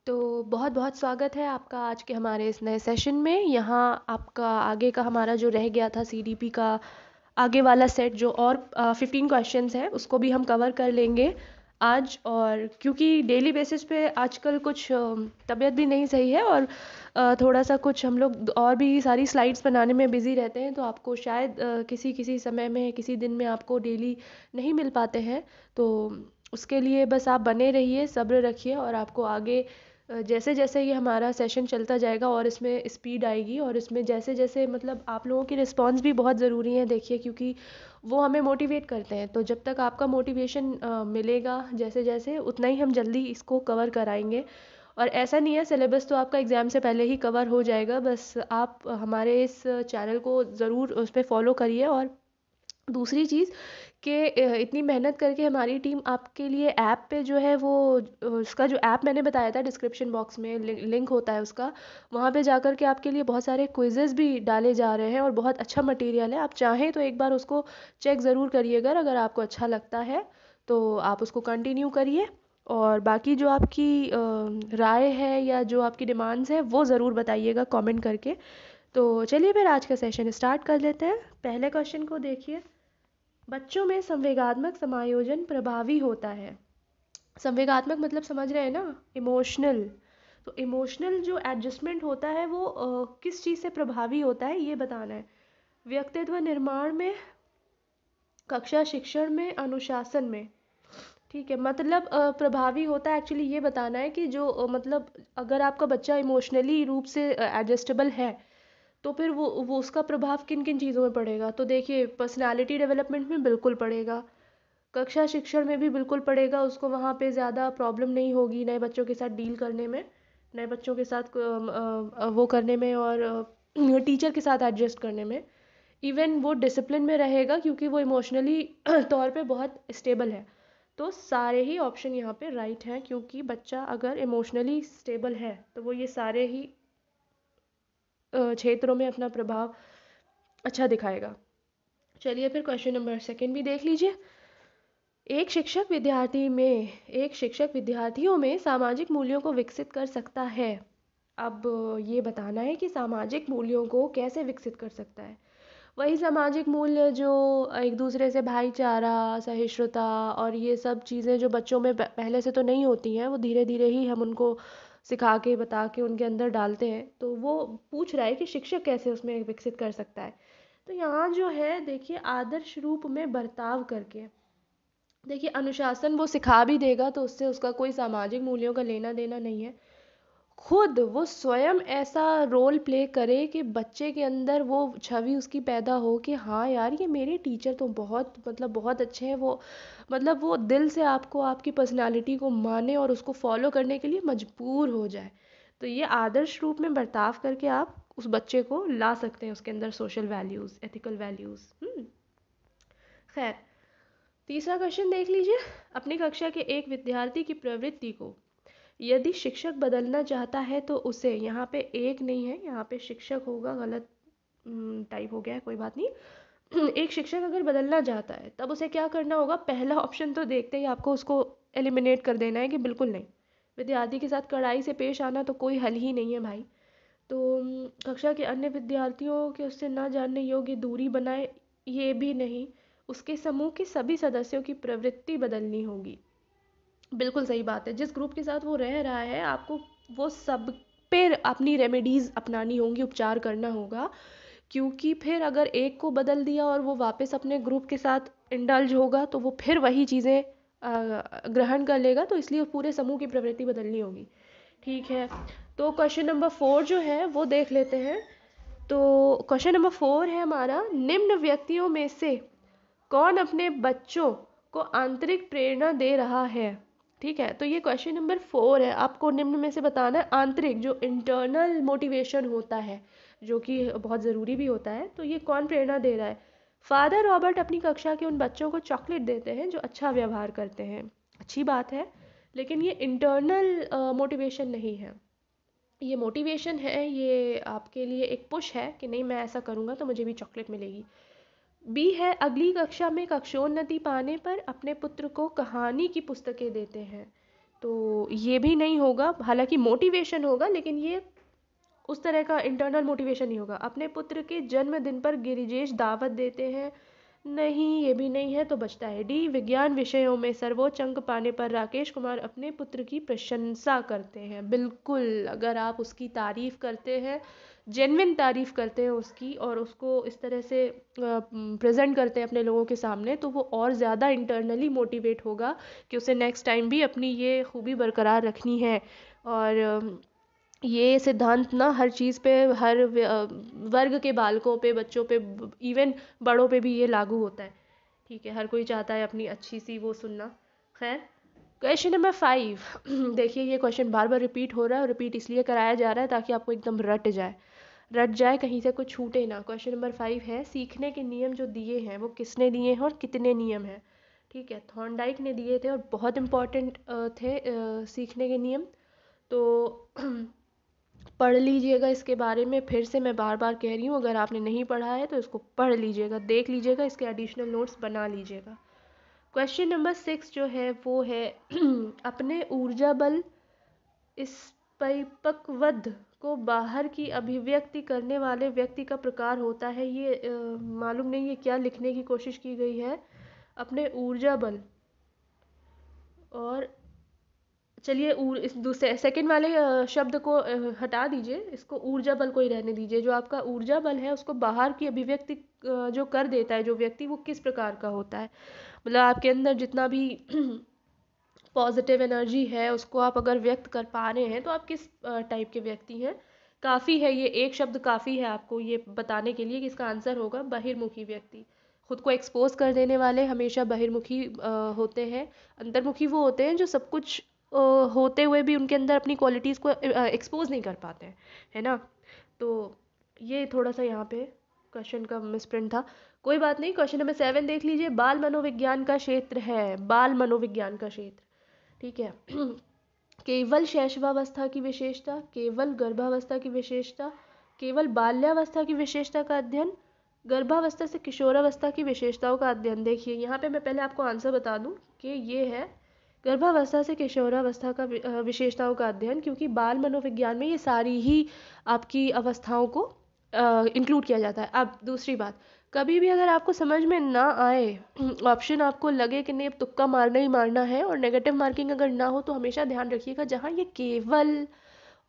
तो बहुत बहुत स्वागत है आपका आज के हमारे इस नए सेशन में। यहाँ आपका आगे का हमारा जो रह गया था सीडीपी का आगे वाला सेट जो और 15 क्वेश्चंस हैं उसको भी हम कवर कर लेंगे आज। और क्योंकि डेली बेसिस पे आजकल कुछ तबीयत भी नहीं सही है और थोड़ा सा कुछ हम लोग और भी सारी स्लाइड्स बनाने में बिज़ी रहते हैं, तो आपको शायद किसी किसी समय में किसी दिन में आपको डेली नहीं मिल पाते हैं। तो उसके लिए बस आप बने रहिए, सब्र रखिए और आपको आगे जैसे जैसे ये हमारा सेशन चलता जाएगा और इसमें स्पीड आएगी और इसमें जैसे जैसे मतलब आप लोगों की रिस्पांस भी बहुत ज़रूरी है, देखिए, क्योंकि वो हमें मोटिवेट करते हैं। तो जब तक आपका मोटिवेशन मिलेगा जैसे जैसे, उतना ही हम जल्दी इसको कवर कराएंगे। और ऐसा नहीं है, सिलेबस तो आपका एग्ज़ाम से पहले ही कवर हो जाएगा, बस आप हमारे इस चैनल को ज़रूर उस पर फॉलो करिए। और दूसरी चीज़ कि इतनी मेहनत करके हमारी टीम आपके लिए ऐप पे जो है वो उसका जो ऐप मैंने बताया था डिस्क्रिप्शन बॉक्स में लिंक होता है उसका, वहाँ पे जाकर के आपके लिए बहुत सारे क्विज़ेस भी डाले जा रहे हैं और बहुत अच्छा मटेरियल है। आप चाहें तो एक बार उसको चेक ज़रूर करिएगा, अगर आपको अच्छा लगता है तो आप उसको कंटिन्यू करिए। और बाकी जो आपकी राय है या जो आपकी डिमांड्स हैं वो ज़रूर बताइएगा कमेंट करके। तो चलिए फिर आज का सेशन स्टार्ट कर लेते हैं। पहले क्वेश्चन को देखिए, बच्चों में संवेगात्मक समायोजन प्रभावी होता है। संवेगात्मक मतलब समझ रहे हैं ना, इमोशनल। तो इमोशनल जो एडजस्टमेंट होता है वो किस चीज़ से प्रभावी होता है ये बताना है। व्यक्तित्व निर्माण में, कक्षा शिक्षण में, अनुशासन में। ठीक है, मतलब प्रभावी होता है, एक्चुअली ये बताना है कि जो मतलब अगर आपका बच्चा इमोशनली रूप से एडजस्टेबल है तो फिर वो उसका प्रभाव किन किन चीज़ों में पड़ेगा। तो देखिए, पर्सनालिटी डेवलपमेंट में बिल्कुल पड़ेगा, कक्षा शिक्षण में भी बिल्कुल पड़ेगा, उसको वहाँ पे ज़्यादा प्रॉब्लम नहीं होगी नए बच्चों के साथ डील करने में, नए बच्चों के साथ वो करने में और टीचर के साथ एडजस्ट करने में। इवन वो डिसिप्लिन में रहेगा क्योंकि वो इमोशनली तौर पे बहुत स्टेबल है। तो सारे ही ऑप्शन यहाँ पे राइट हैं, क्योंकि बच्चा अगर इमोशनली स्टेबल है तो वो ये सारे ही क्षेत्रों में अपना प्रभाव अच्छा दिखाएगा। चलिए फिर क्वेश्चन नंबर सेकंड भी देख लीजिए। एक शिक्षक विद्यार्थियों में सामाजिक मूल्यों को विकसित कर सकता है। अब ये बताना है कि सामाजिक मूल्यों को कैसे विकसित कर सकता है। वही सामाजिक मूल्य जो एक दूसरे से भाईचारा, सहिष्णुता और ये सब चीज़ें जो बच्चों में पहले से तो नहीं होती हैं, वो धीरे धीरे ही हम उनको सिखा के बता के उनके अंदर डालते हैं। तो वो पूछ रहा है कि शिक्षक कैसे उसमें विकसित कर सकता है। तो यहाँ जो है देखिए, आदर्श रूप में बर्ताव करके। देखिए, अनुशासन वो सिखा भी देगा तो उससे उसका कोई सामाजिक मूल्यों का लेना देना नहीं है। खुद वो स्वयं ऐसा रोल प्ले करे कि बच्चे के अंदर वो छवि उसकी पैदा हो कि हाँ यार, ये मेरे टीचर तो बहुत मतलब बहुत अच्छे हैं। वो मतलब वो दिल से आपको, आपकी पर्सनालिटी को माने और उसको फॉलो करने के लिए मजबूर हो जाए। तो ये आदर्श रूप में बर्ताव करके आप उस बच्चे को ला सकते हैं, उसके अंदर सोशल वैल्यूज़, एथिकल वैल्यूज़। खैर, तीसरा क्वेश्चन देख लीजिए। अपनी कक्षा के एक विद्यार्थी की प्रवृत्ति को यदि शिक्षक बदलना चाहता है तो उसे, यहाँ पे एक नहीं है, यहाँ पे शिक्षक होगा, गलत टाइप हो गया है, कोई बात नहीं। एक शिक्षक अगर बदलना चाहता है तब उसे क्या करना होगा। पहला ऑप्शन तो देखते ही आपको उसको एलिमिनेट कर देना है कि बिल्कुल नहीं, विद्यार्थी के साथ कड़ाई से पेश आना तो कोई हल ही नहीं है भाई। तो कक्षा के अन्य विद्यार्थियों के उससे ना जानने योग्य दूरी बनाए, ये भी नहीं। उसके समूह के सभी सदस्यों की प्रवृत्ति बदलनी होगी। बिल्कुल सही बात है, जिस ग्रुप के साथ वो रह रहा है आपको वो सब पे अपनी रेमेडीज़ अपनानी होंगी, उपचार करना होगा। क्योंकि फिर अगर एक को बदल दिया और वो वापस अपने ग्रुप के साथ इंडल्ज होगा तो वो फिर वही चीज़ें ग्रहण कर लेगा, तो इसलिए पूरे समूह की प्रवृत्ति बदलनी होगी। ठीक है, तो क्वेश्चन नंबर 4 जो है वो देख लेते हैं। तो क्वेश्चन नंबर 4 है हमारा, निम्न व्यक्तियों में से कौन अपने बच्चों को आंतरिक प्रेरणा दे रहा है। ठीक है, तो ये क्वेश्चन नंबर 4 है, आपको निम्न में से बताना है आंतरिक जो इंटरनल मोटिवेशन होता है, जो कि बहुत ज़रूरी भी होता है, तो ये कौन प्रेरणा दे रहा है। फादर रॉबर्ट अपनी कक्षा के उन बच्चों को चॉकलेट देते हैं जो अच्छा व्यवहार करते हैं। अच्छी बात है, लेकिन ये इंटरनल मोटिवेशन नहीं है। ये मोटिवेशन है, ये आपके लिए एक पुश है कि नहीं, मैं ऐसा करूँगा तो मुझे भी चॉकलेट मिलेगी। बी है, अगली कक्षा में कक्षोन्नति पाने पर अपने पुत्र को कहानी की पुस्तकें देते हैं। तो ये भी नहीं होगा, हालांकि मोटिवेशन होगा लेकिन ये उस तरह का इंटरनल मोटिवेशन नहीं होगा। अपने पुत्र के जन्मदिन पर गिरिजेश दावत देते हैं, नहीं ये भी नहीं है, तो बचता है डी, विज्ञान विषयों में सर्वोच्च अंक पाने पर राकेश कुमार अपने पुत्र की प्रशंसा करते हैं। बिल्कुल, अगर आप उसकी तारीफ करते हैं, जेन्युइन तारीफ करते हैं उसकी, और उसको इस तरह से प्रेजेंट करते हैं अपने लोगों के सामने, तो वो और ज़्यादा इंटरनली मोटिवेट होगा कि उसे नेक्स्ट टाइम भी अपनी ये खूबी बरकरार रखनी है। और ये सिद्धांत ना हर चीज़ पे, हर वर्ग के बालकों पे, बच्चों पे, इवन बड़ों पे भी ये लागू होता है। ठीक है, हर कोई चाहता है अपनी अच्छी सी वो सुनना। खैर, क्वेश्चन नंबर 5 देखिए, ये क्वेश्चन बार बार रिपीट हो रहा है, और रिपीट इसलिए कराया जा रहा है ताकि आपको एकदम रट जाए, कहीं से कुछ छूटे ना। क्वेश्चन नंबर 5 है, सीखने के नियम जो दिए हैं वो किसने दिए हैं और कितने नियम हैं। ठीक है, थॉर्नडाइक ने दिए थे और बहुत इंपॉर्टेंट थे सीखने के नियम। तो पढ़ लीजिएगा इसके बारे में, फिर से मैं बार बार कह रही हूँ, अगर आपने नहीं पढ़ा है तो इसको पढ़ लीजिएगा, देख लीजिएगा, इसके एडिशनल नोट्स बना लीजिएगा। क्वेश्चन नंबर 6 जो है वो है अपने ऊर्जा बल इस परिपक्वद को बाहर की अभिव्यक्ति करने वाले व्यक्ति का प्रकार होता है। ये मालूम नहीं है क्या लिखने की कोशिश की गई है। अपने ऊर्जा बल, और चलिए इस दूसरे सेकंड वाले शब्द को हटा दीजिए, इसको ऊर्जा बल को ही रहने दीजिए। जो आपका ऊर्जा बल है उसको बाहर की अभिव्यक्ति जो कर देता है जो व्यक्ति, वो किस प्रकार का होता है। मतलब आपके अंदर जितना भी पॉजिटिव एनर्जी है उसको आप अगर व्यक्त कर पा रहे हैं तो आप किस टाइप के व्यक्ति हैं। काफ़ी है, ये एक शब्द काफ़ी है आपको ये बताने के लिए कि इसका आंसर होगा बहिर्मुखी व्यक्ति। खुद को एक्सपोज कर देने वाले हमेशा बहिर्मुखी होते हैं। अंतर्मुखी वो होते हैं जो सब कुछ होते हुए भी उनके अंदर अपनी क्वालिटीज़ को एक्सपोज नहीं कर पाते हैं, है ना। तो ये थोड़ा सा यहाँ पे क्वेश्चन का मिसप्रिंट था, कोई बात नहीं। क्वेश्चन नंबर 7 देख लीजिए, बाल मनोविज्ञान का क्षेत्र है, बाल मनोविज्ञान का क्षेत्र। ठीक है केवल शैशवावस्था की विशेषता, केवल गर्भावस्था की विशेषता, केवल बाल्यावस्था की विशेषता का अध्ययन, गर्भावस्था से किशोरावस्था की विशेषताओं का अध्ययन। देखिए यहाँ पे मैं पहले आपको आंसर बता दूं कि ये है गर्भावस्था से किशोरावस्था का विशेषताओं का अध्ययन, क्योंकि बाल मनोविज्ञान में ये सारी ही आपकी अवस्थाओं को इंक्लूड किया जाता है। अब दूसरी बात, कभी भी अगर आपको समझ में ना आए, ऑप्शन आपको लगे कि नहीं अब तुक्का मारना ही मारना है, और नेगेटिव मार्किंग अगर ना हो, तो हमेशा ध्यान रखिएगा जहाँ ये केवल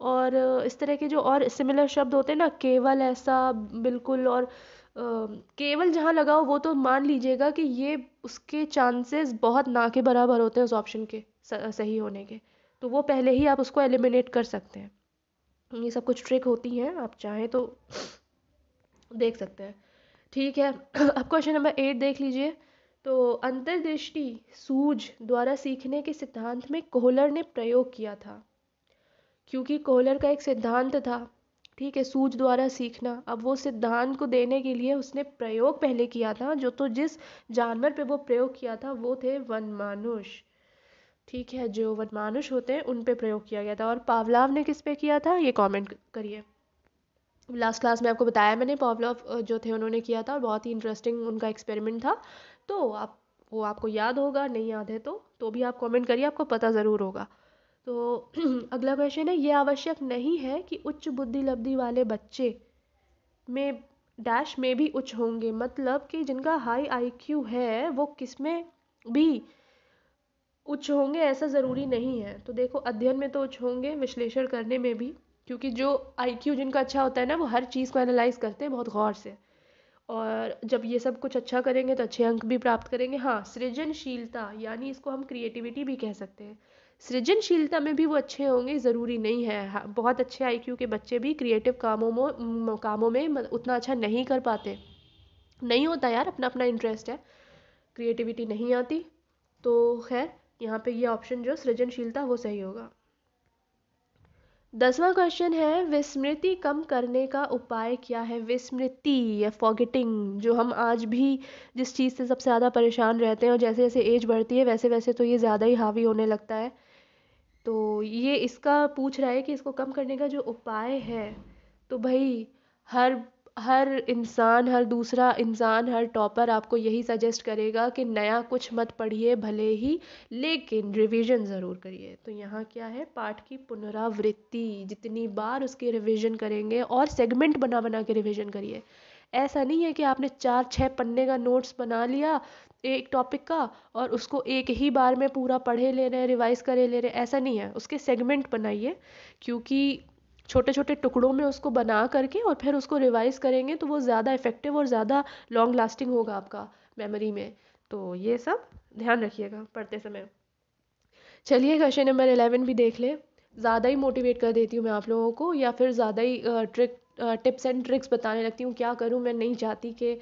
और इस तरह के जो और सिमिलर शब्द होते हैं ना, केवल ऐसा, बिल्कुल, और केवल जहाँ लगा हो वो तो मान लीजिएगा कि ये उसके चांसेस बहुत ना के बराबर होते हैं उस ऑप्शन के सही होने के। तो वो पहले ही आप उसको एलिमिनेट कर सकते हैं। ये सब कुछ ट्रिक होती हैं, आप चाहें तो देख सकते हैं। ठीक है अब क्वेश्चन नंबर 8 देख लीजिए। तो अंतर्दृष्टि सूझ द्वारा सीखने के सिद्धांत में कोहलर ने प्रयोग किया था, क्योंकि कोहलर का एक सिद्धांत था, ठीक है, सूझ द्वारा सीखना। अब वो सिद्धांत को देने के लिए उसने प्रयोग पहले किया था, जो तो जिस जानवर पे वो प्रयोग किया था वो थे वनमानुष। ठीक है, जो वनमानुष होते हैं उन पे प्रयोग किया गया था। और पावलाव ने किस पे किया था, ये कमेंट करिए। लास्ट क्लास में आपको बताया मैंने, पावलोव जो थे उन्होंने किया था, और बहुत ही इंटरेस्टिंग उनका एक्सपेरिमेंट था। तो आप वो आपको याद होगा, नहीं याद है तो भी आप कमेंट करिए, आपको पता ज़रूर होगा। तो अगला क्वेश्चन है, ये आवश्यक नहीं है कि उच्च बुद्धि लब्धि वाले बच्चे में डैश में भी उच्च होंगे, मतलब कि जिनका हाई आईक्यू है वो किसमें भी उच्च होंगे, ऐसा ज़रूरी नहीं है। तो देखो, अध्ययन में तो उच्च होंगे, विश्लेषण करने में भी, क्योंकि जो आईक्यू जिनका अच्छा होता है ना, वो हर चीज़ को एनालाइज करते हैं बहुत गौर से, और जब ये सब कुछ अच्छा करेंगे तो अच्छे अंक भी प्राप्त करेंगे। हाँ, सृजनशीलता, यानी इसको हम क्रिएटिविटी भी कह सकते हैं, सृजनशीलता में भी वो अच्छे होंगे, ज़रूरी नहीं है। हाँ, बहुत अच्छे आईक्यू के बच्चे भी क्रिएटिव कामों में उतना अच्छा नहीं कर पाते, नहीं होता यार, अपना अपना इंटरेस्ट है, क्रिएटिविटी नहीं आती। तो खैर, यहाँ पे ये ऑप्शन जो सृजनशीलता वो सही होगा। 10वां क्वेश्चन है, विस्मृति कम करने का उपाय क्या है। विस्मृति या फॉरगेटिंग, जो हम आज भी जिस चीज़ से सबसे ज़्यादा परेशान रहते हैं, और जैसे जैसे एज बढ़ती है वैसे वैसे तो ये ज़्यादा ही हावी होने लगता है। तो ये इसका पूछ रहा है कि इसको कम करने का जो उपाय है, तो भाई हर हर इंसान, हर दूसरा इंसान, हर टॉपर आपको यही सजेस्ट करेगा कि नया कुछ मत पढ़िए भले ही, लेकिन रिवीजन ज़रूर करिए। तो यहाँ क्या है, पाठ की पुनरावृत्ति, जितनी बार उसकी रिवीजन करेंगे, और सेगमेंट बना बना के रिवीजन करिए। ऐसा नहीं है कि आपने 4-6 पन्ने का नोट्स बना लिया एक टॉपिक का और उसको एक ही बार में पूरा पढ़े ले रहे हैं, रिवाइज करे ले रहे हैं, ऐसा नहीं है। उसके सेगमेंट बनाइए, क्योंकि छोटे छोटे टुकड़ों में उसको बना करके और फिर उसको रिवाइज करेंगे तो वो ज़्यादा इफेक्टिव और ज़्यादा लॉन्ग लास्टिंग होगा आपका मेमोरी में। तो ये सब ध्यान रखिएगा पढ़ते समय। चलिए क्वेश्चन नंबर 11 भी देख ले। ज़्यादा ही मोटिवेट कर देती हूँ मैं आप लोगों को, या फिर ज़्यादा ही टिप्स एंड ट्रिक्स बताने लगती हूँ। क्या करूँ, मैं नहीं चाहती कि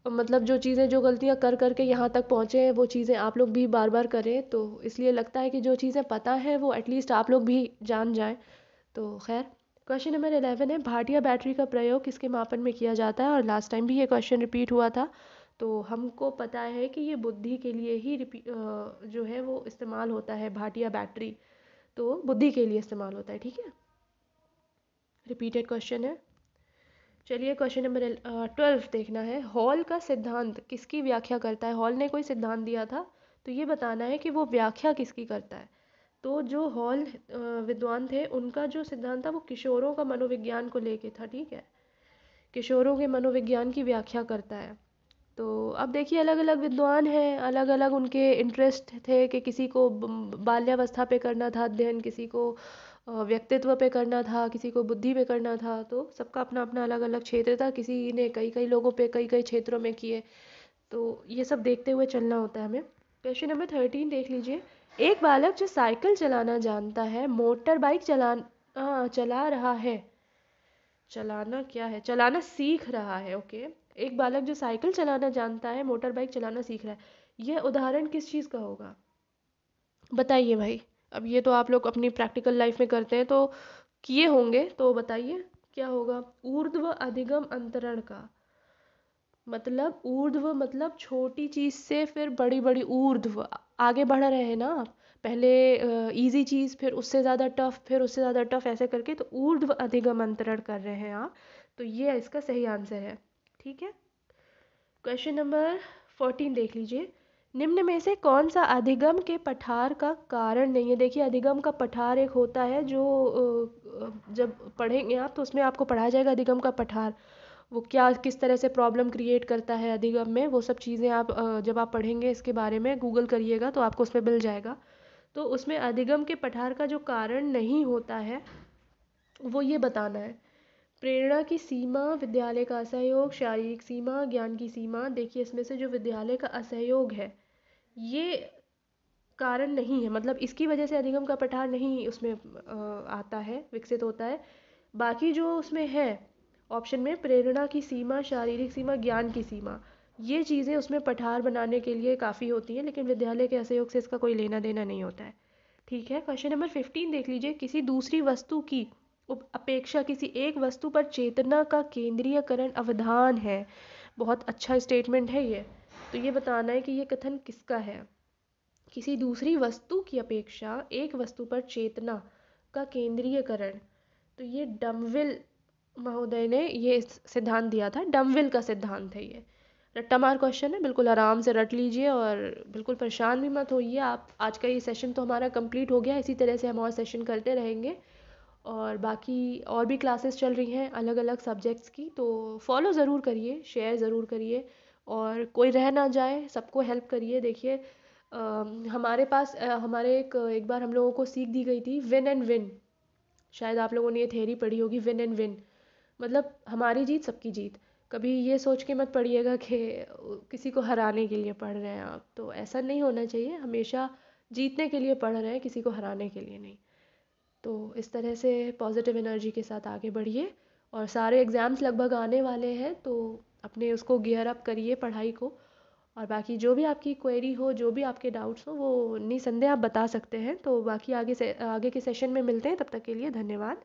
मतलब जो चीज़ें, जो गलतियाँ कर करके यहाँ तक पहुँचे हैं, वो चीज़ें आप लोग भी बार बार करें। तो इसलिए लगता है कि जो चीज़ें पता है वो एटलीस्ट आप लोग भी जान जाएं। तो खैर, क्वेश्चन नंबर 11 है, भाटिया बैटरी का प्रयोग किसके मापन में किया जाता है? और लास्ट टाइम भी ये क्वेश्चन रिपीट हुआ था। तो हमको पता है कि ये बुद्धि के लिए ही जो है वो इस्तेमाल होता है, भाटिया बैटरी तो बुद्धि के लिए इस्तेमाल होता है। ठीक है, रिपीटेड क्वेश्चन है। चलिए क्वेश्चन नंबर 12 देखना है, हॉल का सिद्धांत किसकी व्याख्या करता है? हॉल ने कोई सिद्धांत दिया था, तो ये बताना है कि वो व्याख्या किसकी करता है। तो जो हॉल विद्वान थे, उनका जो सिद्धांत था वो किशोरों का मनोविज्ञान को लेके था। ठीक है, किशोरों के मनोविज्ञान की व्याख्या करता है। तो अब देखिए, अलग अलग विद्वान हैं, अलग अलग उनके इंटरेस्ट थे कि किसी को बाल्यावस्था पे करना था अध्ययन, किसी को व्यक्तित्व पे करना था, किसी को बुद्धि पे करना था। तो सबका अपना अपना अलग अलग क्षेत्र था, किसी ने कई कई लोगों पे कई कई क्षेत्रों में किए। तो ये सब देखते हुए चलना होता है हमें। क्वेश्चन नंबर 13 देख लीजिए, एक बालक जो साइकिल चलाना जानता है, मोटर बाइक चला रहा है, चलाना क्या है, चलाना सीख रहा है। ओके, एक बालक जो साइकिल चलाना जानता है, मोटर बाइक चलाना सीख रहा है, यह उदाहरण किस चीज़ का होगा? बताइए भाई। अब ये तो आप लोग अपनी प्रैक्टिकल लाइफ में करते हैं तो किए होंगे, तो बताइए क्या होगा? ऊर्ध्व अधिगम अंतरण का मतलब, ऊर्ध्व मतलब छोटी चीज़ से फिर बड़ी बड़ी ऊर्ध्व आगे बढ़ रहे हैं ना आप। पहले इजी चीज़, फिर उससे ज़्यादा टफ, फिर उससे ज़्यादा टफ, ऐसे करके तो ऊर्ध्व अधिगम अंतरण कर रहे हैं आप। तो ये इसका सही आंसर है। ठीक है, क्वेश्चन नंबर 14 देख लीजिए, निम्न में से कौन सा अधिगम के पठार का कारण नहीं है? देखिए, अधिगम का पठार एक होता है जो जब पढ़ेंगे आप तो उसमें आपको पढ़ाया जाएगा अधिगम का पठार, वो क्या किस तरह से प्रॉब्लम क्रिएट करता है अधिगम में, वो सब चीज़ें आप जब आप पढ़ेंगे इसके बारे में गूगल करिएगा तो आपको उसमें मिल जाएगा। तो उसमें अधिगम के पठार का जो कारण नहीं होता है वो ये बताना है, प्रेरणा की सीमा, विद्यालय का असहयोग, शारीरिक सीमा, ज्ञान की सीमा। देखिए, इसमें से जो विद्यालय का असहयोग है ये कारण नहीं है, मतलब इसकी वजह से अधिगम का पठार नहीं उसमें आता है, विकसित होता है। बाकी जो उसमें है ऑप्शन में, प्रेरणा की सीमा, शारीरिक सीमा, ज्ञान की सीमा, ये चीज़ें उसमें पठार बनाने के लिए काफ़ी होती हैं, लेकिन विद्यालय के असहयोग से इसका कोई लेना देना नहीं होता है। ठीक है, क्वेश्चन नंबर 15 देख लीजिए, किसी दूसरी वस्तु की अपेक्षा किसी एक वस्तु पर चेतना का केंद्रीयकरण अवधान है। बहुत अच्छा स्टेटमेंट है ये। तो ये बताना है कि ये कथन किसका है? किसी दूसरी वस्तु की अपेक्षा एक वस्तु पर चेतना का केंद्रीयकरण, तो ये डमविल महोदय ने ये सिद्धांत दिया था, डमविल का सिद्धांत है ये। रट्टा मार क्वेश्चन है, बिल्कुल आराम से रट लीजिए और बिल्कुल परेशान भी मत होइए आप। आज का ये सेशन तो हमारा कंप्लीट हो गया, इसी तरह से हम और सेशन करते रहेंगे। और बाकी और भी क्लासेस चल रही हैं अलग अलग सब्जेक्ट्स की, तो फॉलो ज़रूर करिए, शेयर ज़रूर करिए, और कोई रह ना जाए, सबको हेल्प करिए। देखिए, हमारे पास हमारे एक बार हम लोगों को सीख दी गई थी, विन एंड विन। शायद आप लोगों ने ये थ्योरी पढ़ी होगी, विन एंड विन, मतलब हमारी जीत सबकी जीत। कभी ये सोच के मत पढ़िएगा कि किसी को हराने के लिए पढ़ रहे हैं आप, तो ऐसा नहीं होना चाहिए। हमेशा जीतने के लिए पढ़ रहे हैं, किसी को हराने के लिए नहीं। तो इस तरह से पॉजिटिव एनर्जी के साथ आगे बढ़िए, और सारे एग्ज़ाम्स लगभग आने वाले हैं तो अपने उसको गियर अप करिए पढ़ाई को। और बाकी जो भी आपकी क्वेरी हो, जो भी आपके डाउट्स हो, वो निसंदेह आप बता सकते हैं। तो बाकी आगे के सेशन में मिलते हैं, तब तक के लिए धन्यवाद।